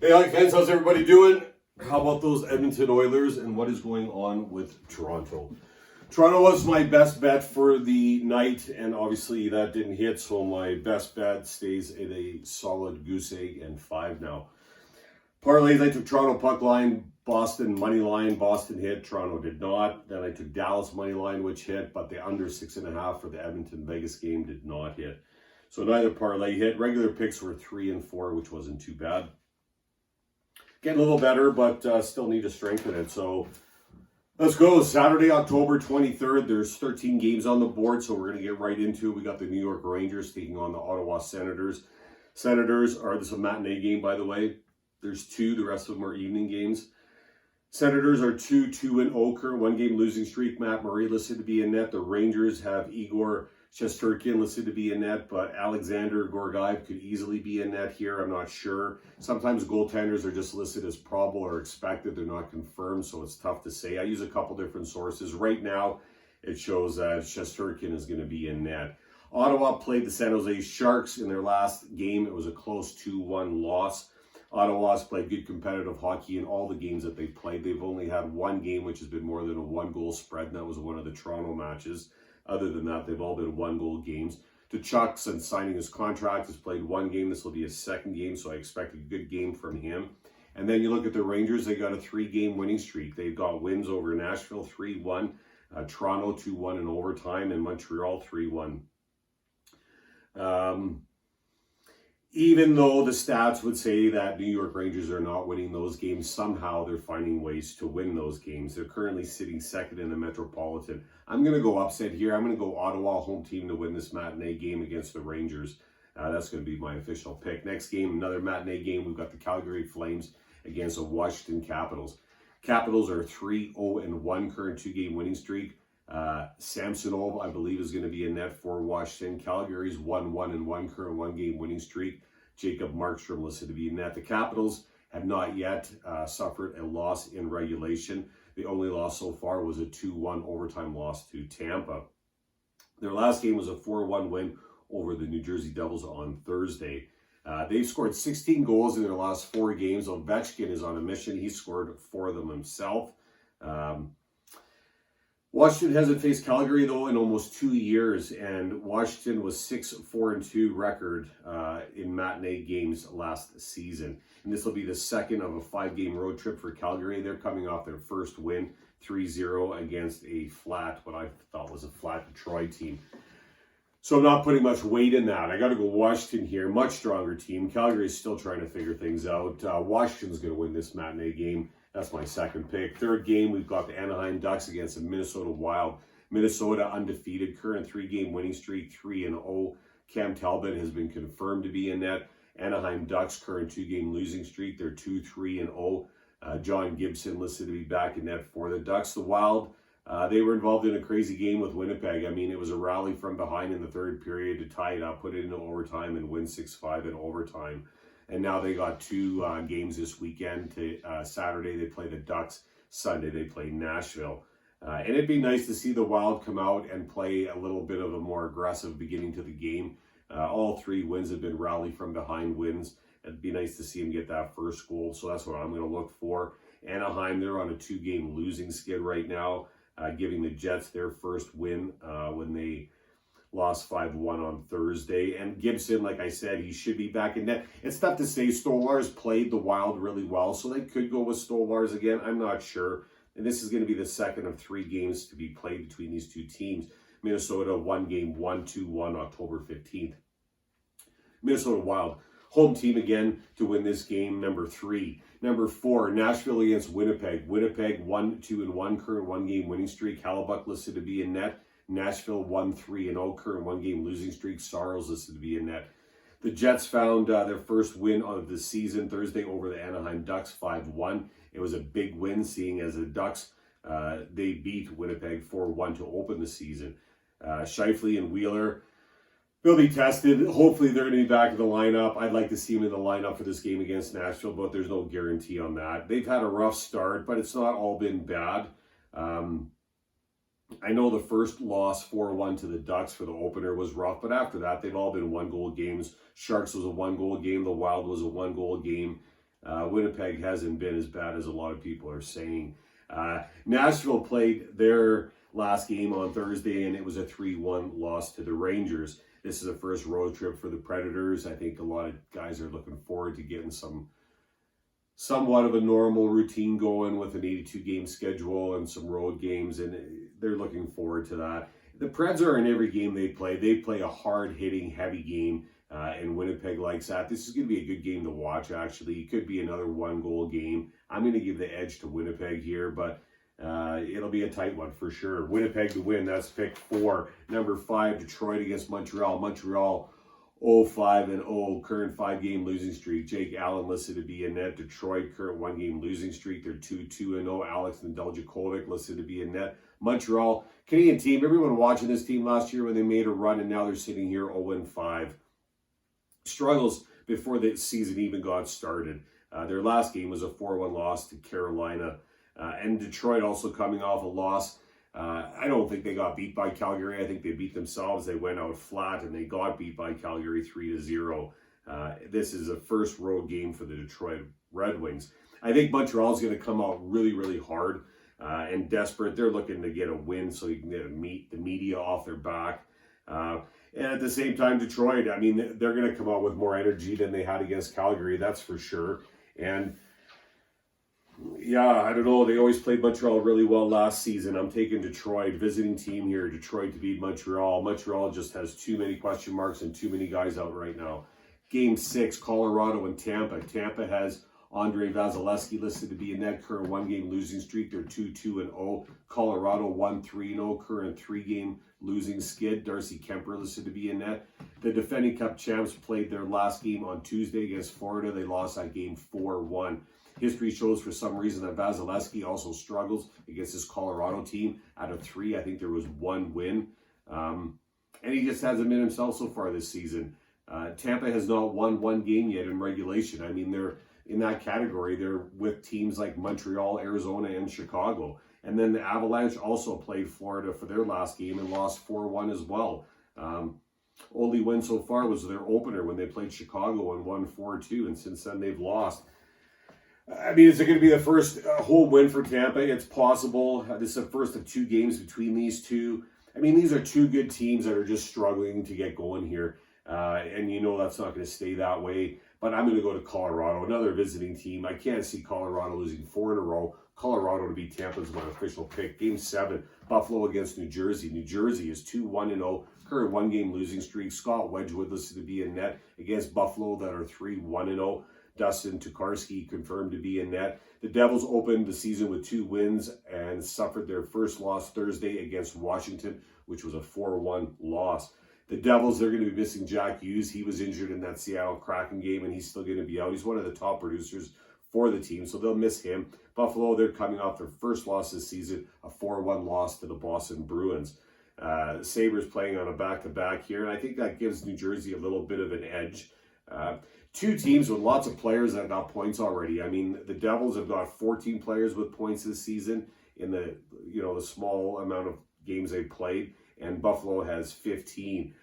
Hey, Hockey fans, how's everybody doing? How about those Edmonton Oilers and what is going on with Toronto? Toronto was my best bet for the night, and obviously that didn't hit, so my best bet stays at a solid goose egg and 5 now. Parlays, I took Toronto puck line, Boston money line. Boston hit, Toronto did not. Then I took Dallas money line, which hit, but the under 6.5 for the Edmonton Vegas game did not hit. So neither parlay hit. Regular picks were 3 and 4, which wasn't too bad. Getting a little better, but still need to strengthen it. So let's go. Saturday, October 23rd. There's 13 games on the board, so we're going to get right into it. We got the New York Rangers taking on the Ottawa Senators. This is a matinee game, by the way. There's 2. The rest of them are evening games. Senators are 2-2-0, current 1-game losing streak. Matt Murray listed to be in net. The Rangers have Igor Shesterkin listed to be in net, but Alexander Gorgaev could easily be in net here. I'm not sure. Sometimes goaltenders are just listed as probable or expected. They're not confirmed, so it's tough to say. I use a couple different sources. Right now, it shows that Shesterkin is going to be in net. Ottawa played the San Jose Sharks in their last game. It was a close 2-1 loss. Ottawa's played good competitive hockey in all the games that they've played. They've only had one game which has been more than a 1-goal spread, and that was one of the Toronto matches. Other than that, they've all been 1-goal games. Tkachuk, since signing his contract, has played 1 game. This will be his 2nd game, so I expect a good game from him. And then you look at the Rangers, they got a 3-game winning streak. They've got wins over Nashville 3-1, Toronto 2-1 in overtime, and Montreal 3-1. Even though the stats would say that New York Rangers are not winning those games, somehow they're finding ways to win those games. They're currently sitting 2nd in the Metropolitan. I'm going to go upset here. I'm going to go Ottawa home team to win this matinee game against the Rangers. That's going to be my official pick. Next game, another matinee game. We've got the Calgary Flames against the Washington Capitals. Capitals are 3-0-1, current 2-game winning streak. Samsonov, I believe, is going to be in net for Washington. Calgary's 1-1-1, current 1-game winning streak. Jacob Markstrom listed to be in net. The Capitals have not yet suffered a loss in regulation. The only loss so far was a 2-1 overtime loss to Tampa. Their last game was a 4-1 win over the New Jersey Devils on Thursday. They've scored 16 goals in their last 4 games. Ovechkin is on a mission. He scored 4 of them himself. Washington hasn't faced Calgary, though, in almost 2 years, and Washington was 6-4-2 record in matinee games last season. And this will be the 2nd of a 5-game road trip for Calgary. They're coming off their first win, 3-0 against what I thought was a flat Detroit team. So I'm not putting much weight in that. I got to go Washington here, much stronger team. Calgary is still trying to figure things out. Washington's going to win this matinee game. That's my 2nd pick. 3rd game, we've got the Anaheim Ducks against the Minnesota Wild. Minnesota undefeated, current 3-game winning streak, 3-0. Cam Talbot has been confirmed to be in net. Anaheim Ducks, current 2-game losing streak, they're 2-3-0. John Gibson listed to be back in net for the Ducks. The Wild, they were involved in a crazy game with Winnipeg. I mean, it was a rally from behind in the 3rd period to tie it up, put it into overtime, and win 6-5 in overtime. And now they got 2 games this weekend. Saturday, they play the Ducks. Sunday, they play Nashville. And it'd be nice to see the Wild come out and play a little bit of a more aggressive beginning to the game. All 3 wins have been rally from behind wins. It'd be nice to see them get that first goal. So that's what I'm going to look for. Anaheim, they're on a 2-game losing skid right now, giving the Jets their first win when they lost 5-1 on Thursday. And Gibson, like I said, he should be back in net. It's tough to say. Stolarz played the Wild really well, so they could go with Stolarz again. I'm not sure. And this is going to be the 2nd of 3 games to be played between these 2 teams. Minnesota, 1 game, 1-2-1, October 15th. Minnesota Wild, home team again to win this game, number 3. Number 4, Nashville against Winnipeg. Winnipeg, 1-2-1, current 1-game winning streak. Halibut listed to be in net. Nashville 1-3-0, current 1-game losing streak. Saros listed to be in net. The Jets found their first win of the season Thursday over the Anaheim Ducks, 5-1. It was a big win, seeing as the Ducks, they beat Winnipeg 4-1 to open the season. Scheifele and Wheeler, they'll be tested. Hopefully they're going to be back in the lineup. I'd like to see them in the lineup for this game against Nashville, but there's no guarantee on that. They've had a rough start, but it's not all been bad. I know the first loss 4-1 to the Ducks for the opener was rough, but after that, they've all been 1-goal games. Sharks was a 1-goal game. The Wild was a 1-goal game. Winnipeg hasn't been as bad as a lot of people are saying. Nashville played their last game on Thursday, and it was a 3-1 loss to the Rangers. This is the first road trip for the Predators. I think a lot of guys are looking forward to getting somewhat of a normal routine going with an 82-game schedule and some road games, and they're looking forward to that. The Preds are in every game they play. They play a hard-hitting, heavy game, and Winnipeg likes that. This is going to be a good game to watch, actually. It could be another one-goal game. I'm going to give the edge to Winnipeg here, but it'll be a tight one for sure. Winnipeg to win, that's pick 4. Number 5, Detroit against Montreal. Montreal 0-5-0, current 5-game losing streak. Jake Allen listed to be in net. Detroit, current 1-game losing streak. They're 2-2-0. Alex Nedeljkovic listed to be in net. Montreal, Canadian team. Everyone watching this team last year when they made a run, and now they're sitting here 0-5. Struggles before the season even got started. Their last game was a 4-1 loss to Carolina. And Detroit also coming off a loss. I don't think they got beat by Calgary. I think they beat themselves. They went out flat, and they got beat by Calgary 3-0. This is a first road game for the Detroit Red Wings. I think Montreal is going to come out really, really hard and desperate. They're looking to get a win so you can get the media off their back. And at the same time, Detroit, I mean, they're going to come out with more energy than they had against Calgary, that's for sure. And yeah, I don't know. They always played Montreal really well last season. I'm taking Detroit, visiting team here, Detroit to beat Montreal. Montreal just has too many question marks and too many guys out right now. Game 6, Colorado and Tampa. Tampa has Andre Vasilevsky listed to be in net, current 1-game losing streak. They're 2-2-0. Colorado 1-3-0, current 3-game losing skid. Darcy Kemper listed to be in net. The defending Cup champs played their last game on Tuesday against Florida. They lost that game 4-1. History shows for some reason that Vasilevsky also struggles against this Colorado team. Out of 3, I think there was 1 win. And he just hasn't been himself so far this season. Tampa has not won 1 game yet in regulation. I mean, they're in that category. They're with teams like Montreal, Arizona, and Chicago. And then the Avalanche also played Florida for their last game and lost 4-1 as well. Only win so far was their opener when they played Chicago and won 4-2. And since then, they've lost. I mean, is it going to be the first home win for Tampa? It's possible. This is the first of 2 games between these two. I mean, these are 2 good teams that are just struggling to get going here. And you know that's not going to stay that way. But I'm going to go to Colorado, another visiting team. I can't see Colorado losing 4 in a row. Colorado to beat Tampa is my official pick. Game 7, Buffalo against New Jersey. New Jersey is 2-1-0, current 1-game losing streak. Scott Wedgwood listed to be in net against Buffalo that are 3-1-0. Dustin Tokarski confirmed to be in net. The Devils opened the season with 2 wins and suffered their first loss Thursday against Washington, which was a 4-1 loss. The Devils, they're going to be missing Jack Hughes. He was injured in that Seattle Kraken game, and he's still going to be out. He's one of the top producers for the team, so they'll miss him. Buffalo, they're coming off their first loss this season, a 4-1 loss to the Boston Bruins. The Sabres playing on a back-to-back here, and I think that gives New Jersey a little bit of an edge. 2 teams with lots of players that got points already. I mean, the Devils have got 14 players with points this season in the small amount of games they played, and Buffalo has 15.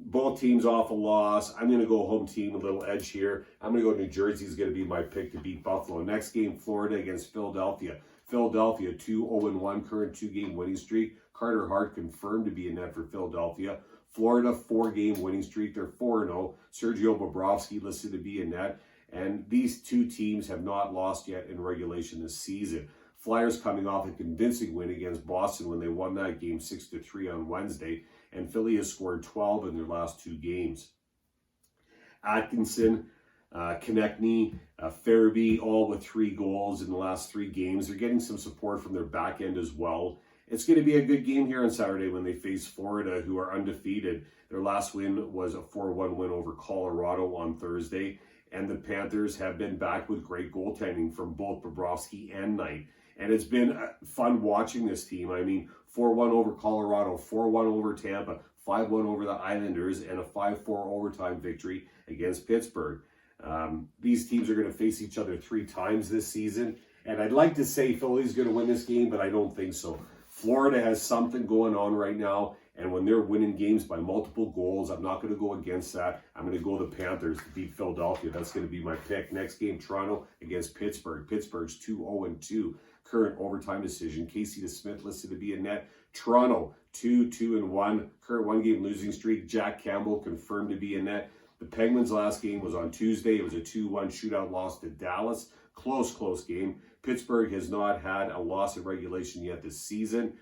Both teams off a loss. I'm going to go home team, a little edge here. I'm going to go New Jersey is going to be my pick to beat Buffalo. Next game, Florida against Philadelphia. Philadelphia 2-0-1, current 2-game winning streak. Carter Hart confirmed to be in net for Philadelphia. Florida, 4-game winning streak. They're 4-0. Sergio Bobrovsky listed to be in net. And these 2 teams have not lost yet in regulation this season. Flyers coming off a convincing win against Boston when they won that game 6-3 on Wednesday. And Philly has scored 12 in their last 2 games. Atkinson, Konechny, Farabee, all with 3 goals in the last 3 games. They're getting some support from their back end as well. It's going to be a good game here on Saturday when they face Florida, who are undefeated. Their last win was a 4-1 win over Colorado on Thursday. And the Panthers have been back with great goaltending from both Bobrovsky and Knight. And it's been fun watching this team. I mean, 4-1 over Colorado, 4-1 over Tampa, 5-1 over the Islanders, and a 5-4 overtime victory against Pittsburgh. These teams are going to face each other 3 times this season. And I'd like to say Philly's going to win this game, but I don't think so. Florida has something going on right now, And when they're winning games by multiple goals, I'm not going to go against that. I'm going to go the Panthers to beat Philadelphia. That's going to be my pick. Next game, Toronto against Pittsburgh. Pittsburgh's 2-0-2. Current overtime decision. Casey DeSmith listed to be in net. Toronto 2-2-1. Current one-game losing streak. Jack Campbell confirmed to be in net. The Penguins' last game was on Tuesday. It was a 2-1 shootout loss to Dallas. Close game. Pittsburgh has not had a loss in regulation yet this season.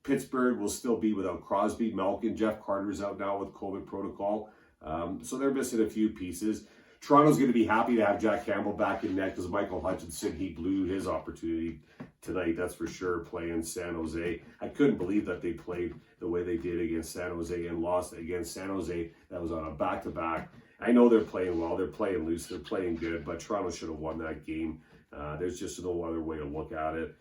Pittsburgh will still be without Crosby, Malkin. Jeff Carter's out now with COVID protocol. So they're missing a few pieces. Toronto's going to be happy to have Jack Campbell back in net because Michael Hutchinson, he blew his opportunity tonight, that's for sure, playing San Jose. I couldn't believe that they played the way they did against San Jose and lost against San Jose. That was on a back-to-back. I know they're playing well, they're playing loose, they're playing good, but Toronto should have won that game. There's just no other way to look at it.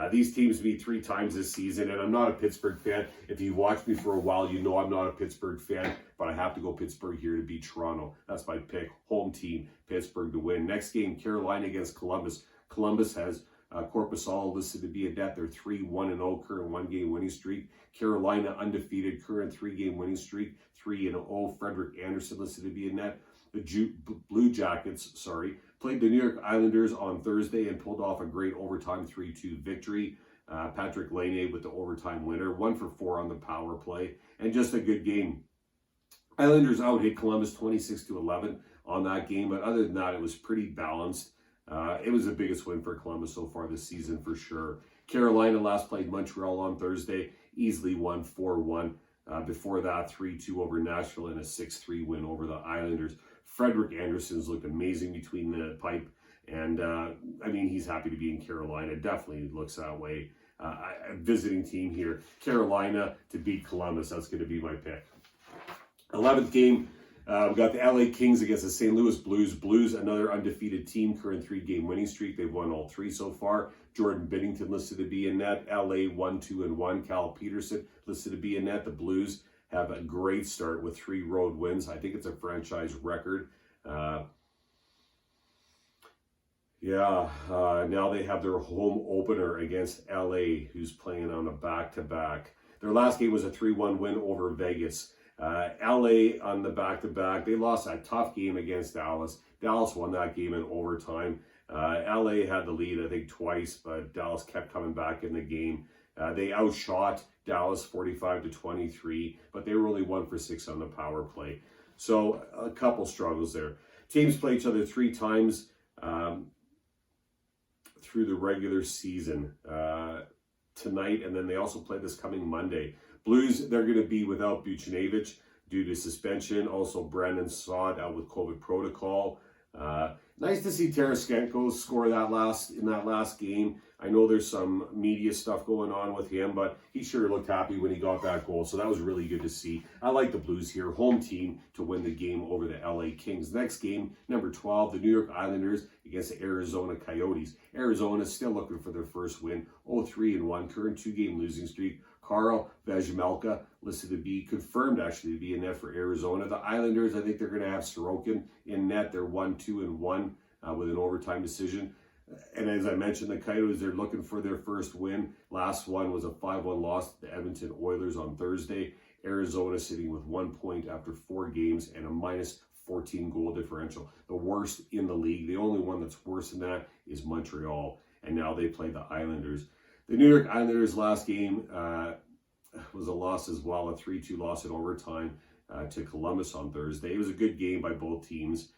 These teams meet 3 times this season, and I'm not a Pittsburgh fan. If you've watched me for a while, you know I'm not a Pittsburgh fan, but I have to go Pittsburgh here to beat Toronto. That's my pick. Home team, Pittsburgh to win. Next game, Carolina against Columbus. Columbus has Korpisalo listed to be a net. They're 3-1-0, current one-game winning streak. Carolina undefeated, current 3-game winning streak, 3-0. Frederick Anderson listed to be a net. The Blue Jackets, played the New York Islanders on Thursday and pulled off a great overtime 3-2 victory. Patrick Laine with the overtime winner, 1 for 4 on the power play, and just a good game. Islanders out-hit Columbus 26-11 on that game, but other than that, it was pretty balanced. It was the biggest win for Columbus so far this season for sure. Carolina last played Montreal on Thursday, easily won 4-1. Before that, 3-2 over Nashville and a 6-3 win over the Islanders. Frederick Anderson's looked amazing between the pipe, and he's happy to be in Carolina. Definitely looks that way. Visiting team here, Carolina to beat Columbus. That's going to be my pick. 11th game, we got the LA Kings against the St. Louis Blues. Blues, another undefeated team, current 3-game winning streak. They've won all 3 so far. Jordan Binnington listed to be in net. LA 1-2-1. Cal Peterson listed to be in net. The Blues have a great start with 3 road wins. I think it's a franchise record. Now they have their home opener against LA, who's playing on a back-to-back. Their last game was a 3-1 win over Vegas. LA on the back-to-back, they lost a tough game against Dallas. Dallas won that game in overtime. LA had the lead, I think, twice, but Dallas kept coming back in the game. They outshot Dallas 45-23, but they were only 1 for 6 on the power play. So a couple struggles there. Teams play each other 3 times through the regular season tonight, and then they also play this coming Monday. Blues, they're going to be without Buchnevich due to suspension. Also, Brandon Saad out with COVID protocol. Nice to see Tarasenko score in that last game. I know there's some media stuff going on with him, but he sure looked happy when he got that goal. So that was really good to see. I like the Blues here. Home team to win the game over the LA Kings. Next game, number 12, the New York Islanders against the Arizona Coyotes. Arizona still looking for their first win. 0-3-1, current 2-game losing streak. Karl Vejmelka listed to be confirmed actually to be in net for Arizona. The Islanders, I think they're going to have Sorokin in net. They're 1-2-1 with an overtime decision. And as I mentioned, the Coyotes, they're looking for their first win. Last one was a 5-1 loss to the Edmonton Oilers on Thursday. Arizona sitting with 1 point after 4 games and a -14 goal differential. The worst in the league. The only one that's worse than that is Montreal. And now they play the Islanders. The New York Islanders' last game was a loss as well, a 3-2 loss in overtime to Columbus on Thursday. It was a good game by both teams.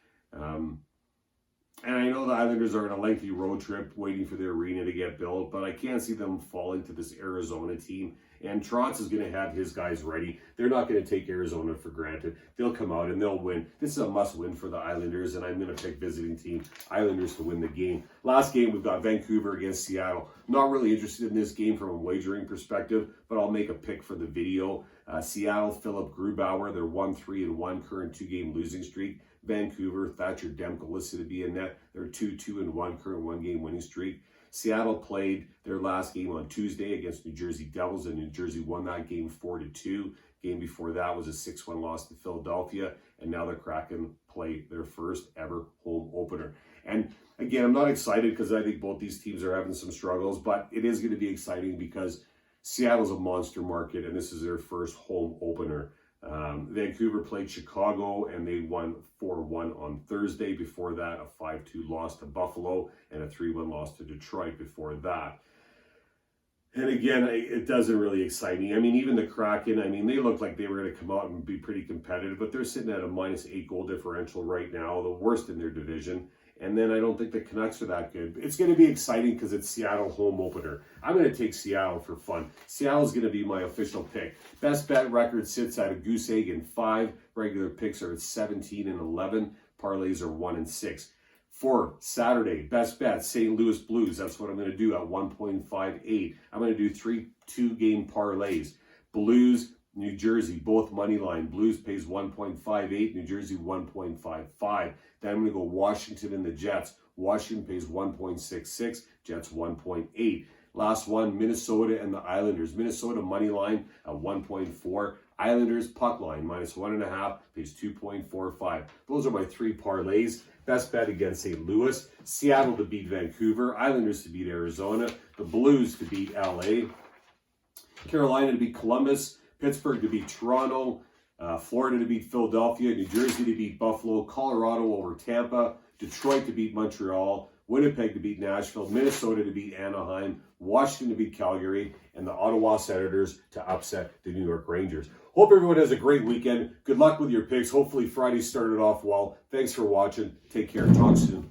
And I know the Islanders are on a lengthy road trip waiting for their arena to get built, but I can't see them falling to this Arizona team. And Trotz is going to have his guys ready. They're not going to take Arizona for granted. They'll come out and they'll win. This is a must-win for the Islanders, and I'm going to pick visiting team Islanders to win the game. Last game, we've got Vancouver against Seattle. Not really interested in this game from a wagering perspective, but I'll make a pick for the video. Seattle, Philip Grubauer, they're 1-3-1, current 2-game losing streak. Vancouver, Thatcher Demko listed to be in net. They're 2-2-1, current 1-game winning streak. Seattle played their last game on Tuesday against New Jersey Devils, and New Jersey won that game 4-2. Game before that was a 6-1 loss to Philadelphia, and now the Kraken play their first ever home opener. And again, I'm not excited because I think both these teams are having some struggles, but it is going to be exciting because Seattle's a monster market, and this is their first home opener. Vancouver played Chicago, and they won 4-1 on Thursday. Before that, a 5-2 loss to Buffalo, and a 3-1 loss to Detroit before that. And again, it doesn't really excite me. I mean, even the Kraken, I mean, they look like they were going to come out and be pretty competitive, but they're sitting at a -8 goal differential right now, the worst in their division. And then I don't think the Canucks are that good. It's going to be exciting because it's Seattle home opener. I'm going to take Seattle for fun. Seattle's going to be my official pick. Best bet record sits at a goose egg and 5. Regular picks are at 17 and 11. Parlays are 1 and 6. For Saturday, best bet, St. Louis Blues. That's what I'm going to do at 1.58. I'm going to do 3 2-game parlays. Blues, New Jersey, both money line. Blues pays 1.58, New Jersey 1.55. Then I'm going to go Washington and the Jets. Washington pays 1.66, Jets 1.8. Last one, Minnesota and the Islanders. Minnesota money line at 1.4. Islanders puck line -1.5, pays 2.45. Those are my 3 parlays. Best bet against St. Louis. Seattle to beat Vancouver. Islanders to beat Arizona. The Blues to beat LA. Carolina to beat Columbus. Pittsburgh to beat Toronto. Florida to beat Philadelphia. New Jersey to beat Buffalo. Colorado over Tampa. Detroit to beat Montreal. Winnipeg to beat Nashville. Minnesota to beat Anaheim. Washington to beat Calgary. And the Ottawa Senators to upset the New York Rangers. Hope everyone has a great weekend. Good luck with your picks. Hopefully Friday started off well. Thanks for watching. Take care. Talk soon.